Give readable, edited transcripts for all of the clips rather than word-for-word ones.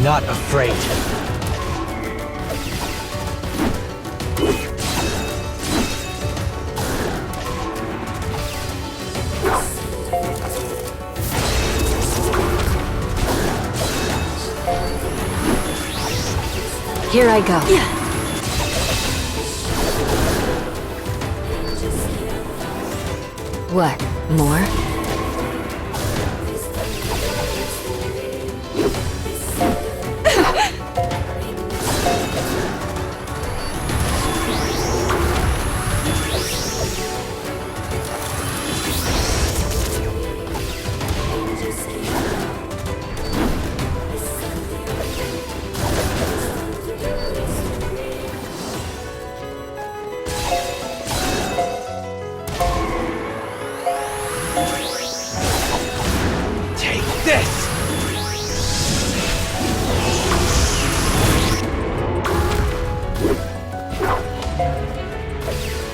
I'm not afraid. Here I go. What? More?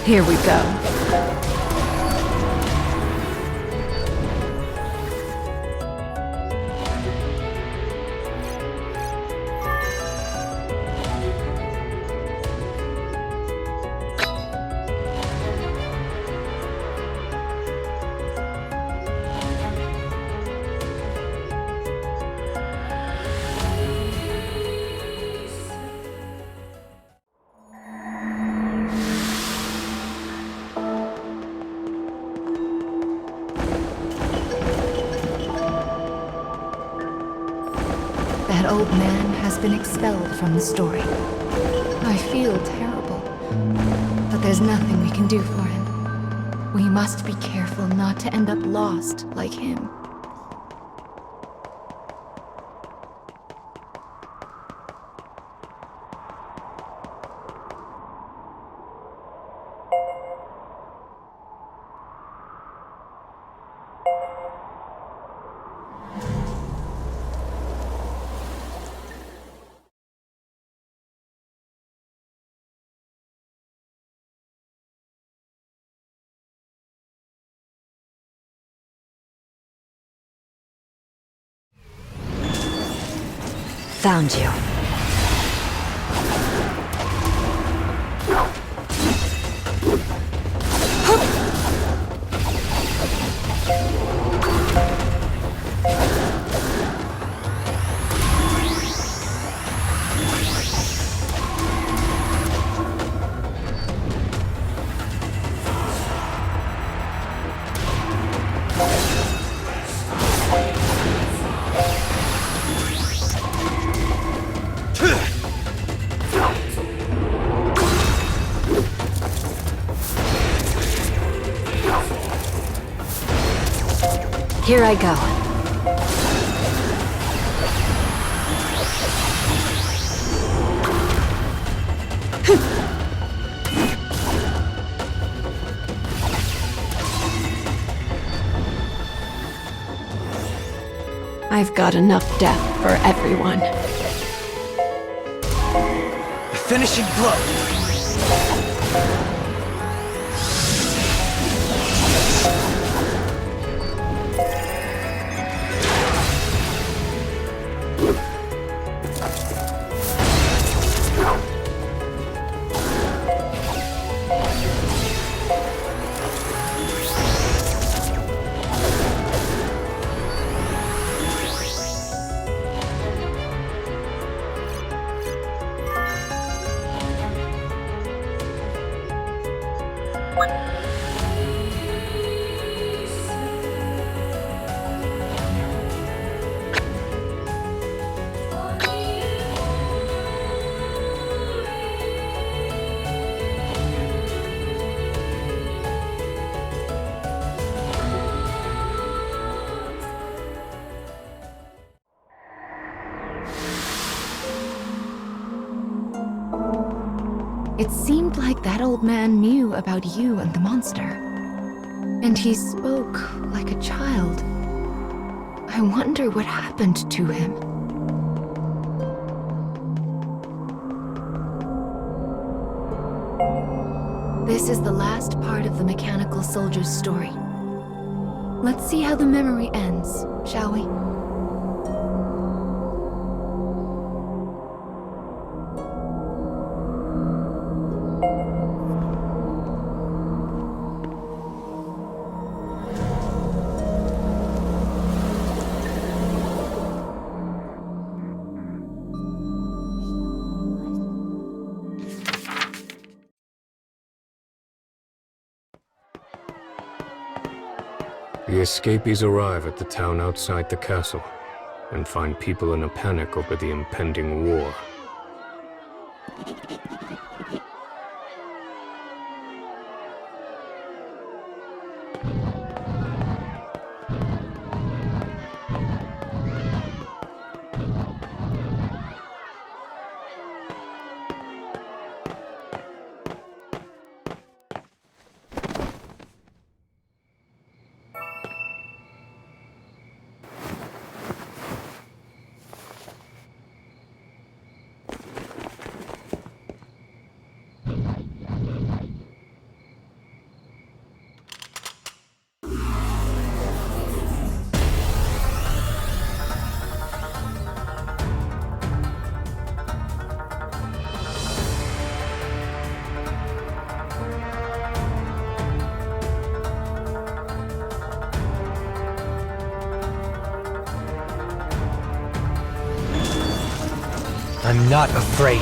Here we go. That old man has been expelled from the story. I feel terrible, but there's nothing we can do for him. We must be careful not to end up lost like him. Found you. Here I go. I've got enough death for everyone. The finishing blow. It seemed like that old man knew about you and the monster. And he spoke like a child. I wonder what happened to him. This is the last part of the mechanical soldier's story. Let's see how the memory ends, shall we? The escapees arrive at the town outside the castle and find people in a panic over the impending war. I'm not afraid.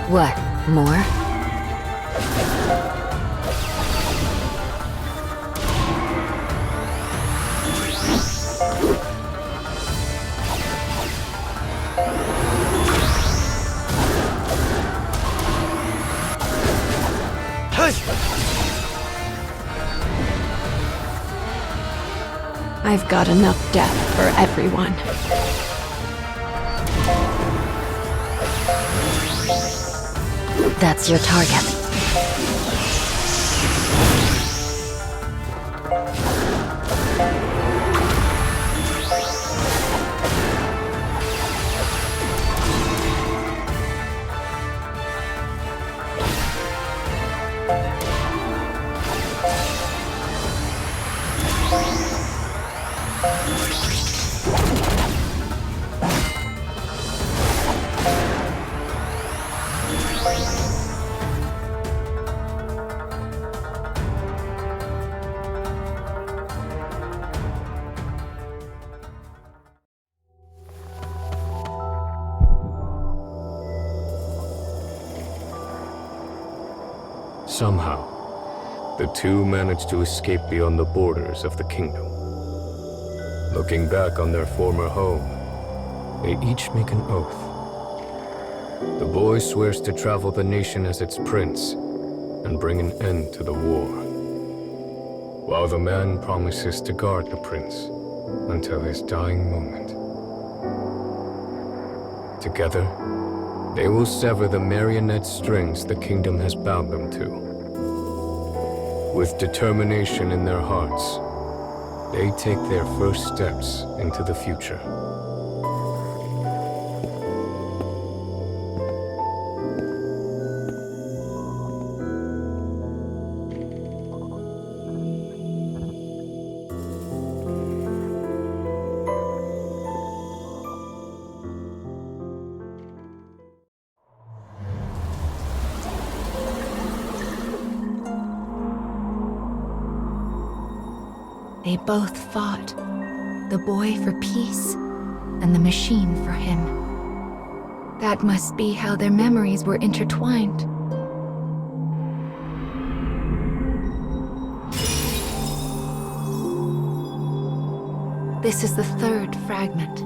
What, more? I've got enough death for everyone. That's your target. Somehow, the two managed to escape beyond the borders of the kingdom. Looking back on their former home, they each make an oath. The boy swears to travel the nation as its prince and bring an end to the war, while the man promises to guard the prince until his dying moment. Together, they will sever the marionette strings the kingdom has bound them to. With determination in their hearts, they take their first steps into the future. They both fought. The boy for peace, and the machine for him. That must be how their memories were intertwined. This is the third fragment.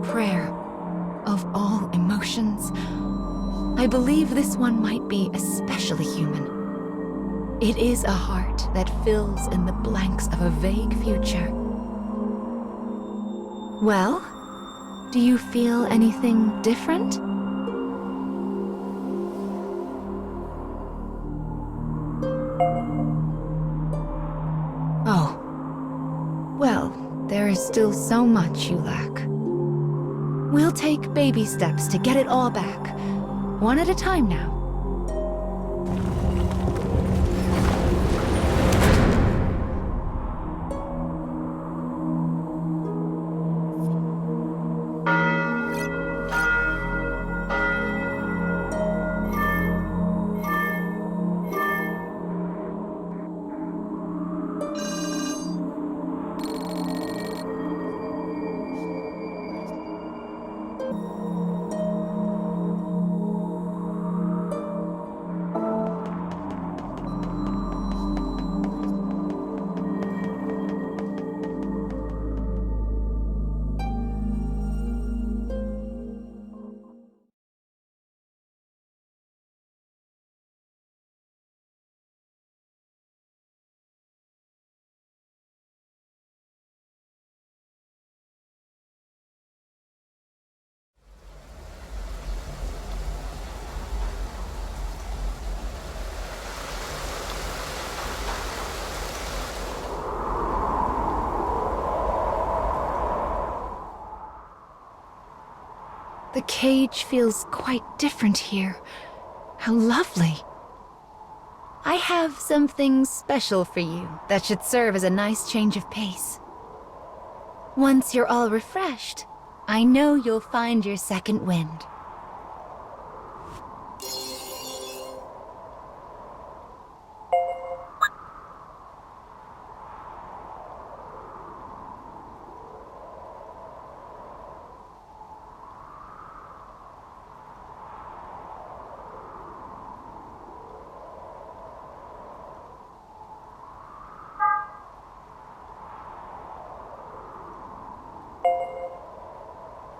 Prayer of all emotions. I believe this one might be especially human. It is a heart that fills in the blanks of a vague future. Well, do you feel anything different? Oh. Well, there is still so much you lack. We'll take baby steps to get it all back. One at a time now. The cage feels quite different here. How lovely. I have something special for you that should serve as a nice change of pace. Once you're all refreshed, I know you'll find your second wind.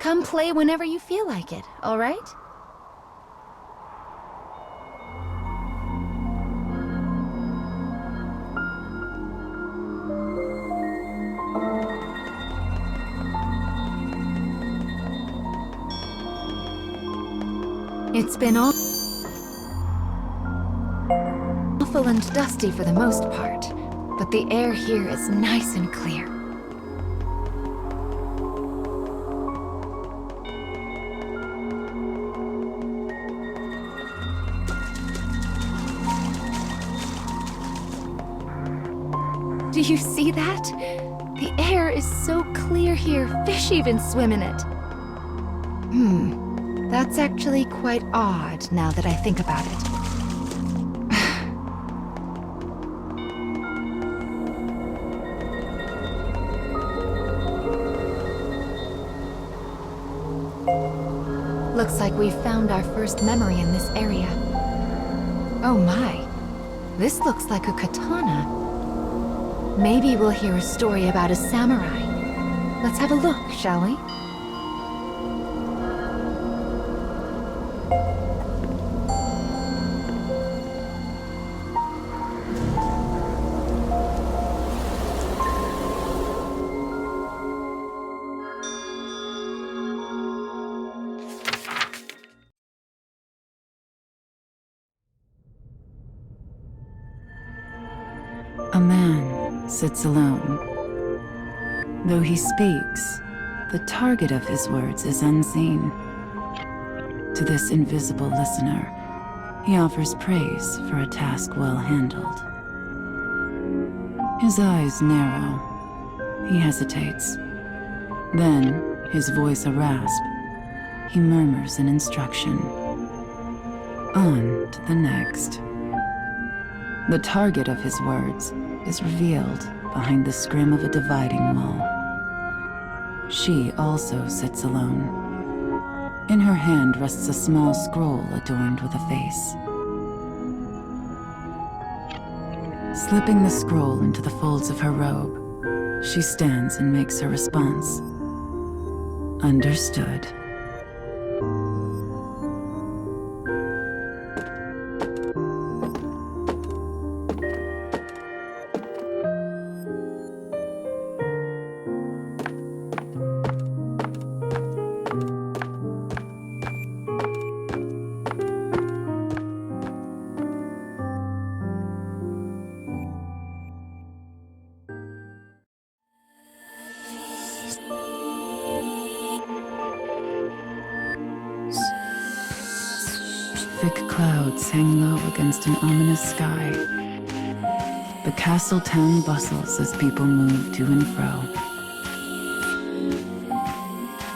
Come play whenever you feel like it, all right? It's been awful and dusty for the most part, but the air here is nice and clear. Do you see that? The air is so clear here, fish even swim in it. That's actually quite odd now that I think about it. Looks like we've found our first memory in this area. Oh my, this looks like a katana. Maybe we'll hear a story about a samurai. Let's have a look, shall we? A man sits alone. Though he speaks, the target of his words is unseen. To this invisible listener, he offers praise for a task well handled. His eyes narrow. He hesitates. Then, his voice a rasp, he murmurs an instruction. On to the next. The target of his words is revealed behind the scrim of a dividing wall. She also sits alone. In her hand rests a small scroll adorned with a face. Slipping the scroll into the folds of her robe, she stands and makes her response. Understood. Thick clouds hang low against an ominous sky. The castle town bustles as people move to and fro.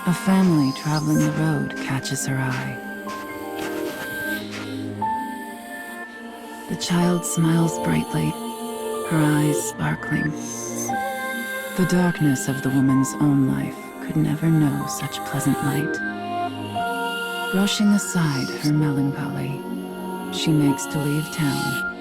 A family traveling the road catches her eye. The child smiles brightly, her eyes sparkling. The darkness of the woman's own life could never know such pleasant light. Brushing aside her melancholy, she makes to leave town.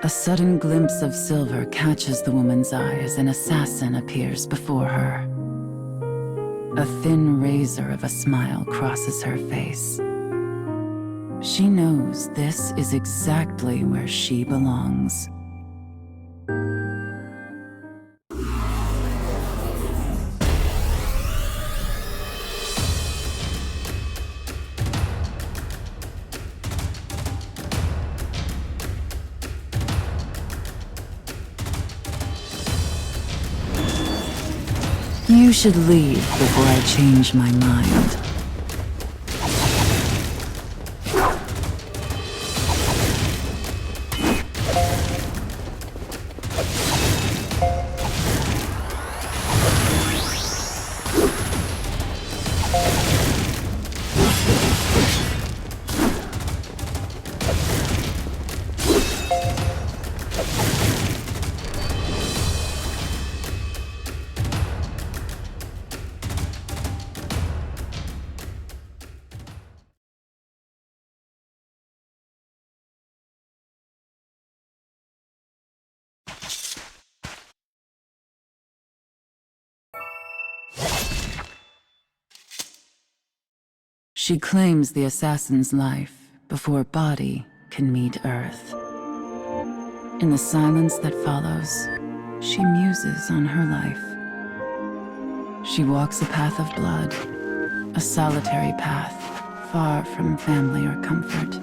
A sudden glimpse of silver catches the woman's eye as an assassin appears before her. A thin razor of a smile crosses her face. She knows this is exactly where she belongs. You should leave before I change my mind. She claims the assassin's life before body can meet Earth. In the silence that follows, she muses on her life. She walks a path of blood, a solitary path, far from family or comfort.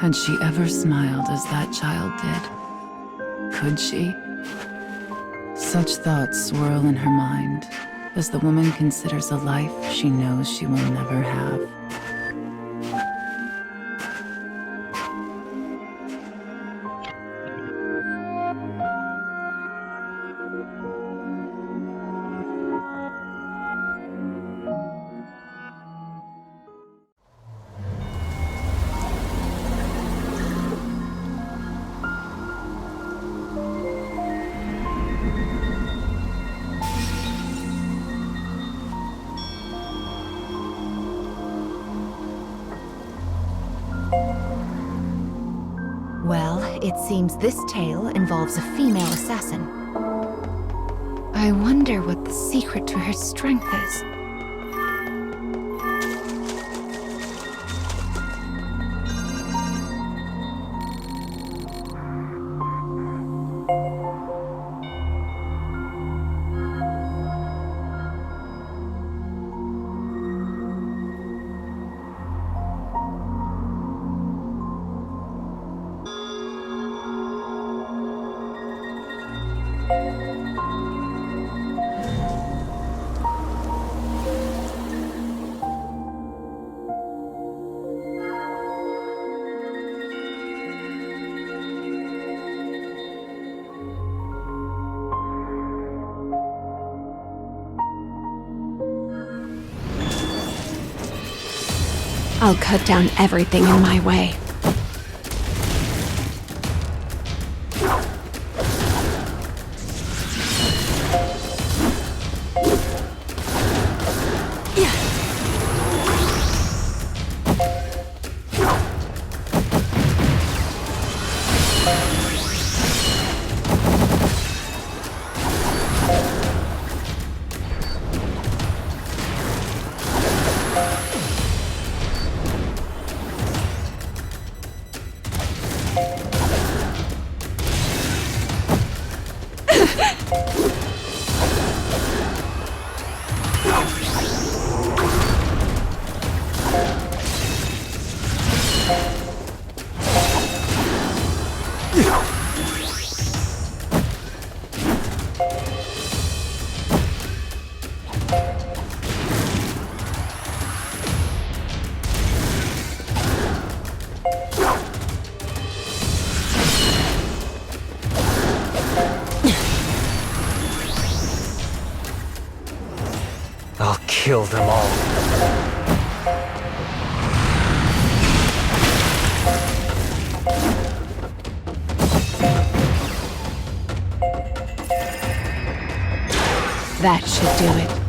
Had she ever smiled as that child did? Could she? Such thoughts swirl in her mind as the woman considers a life she knows she will never have. Well, it seems this tale involves a female assassin. I wonder what the secret to her strength is. I'll cut down everything in my way. I'll kill them all. That should do it.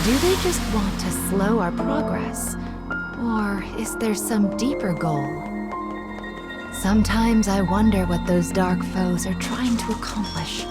Do they just want to slow our progress? Or is there some deeper goal? Sometimes I wonder what those dark foes are trying to accomplish.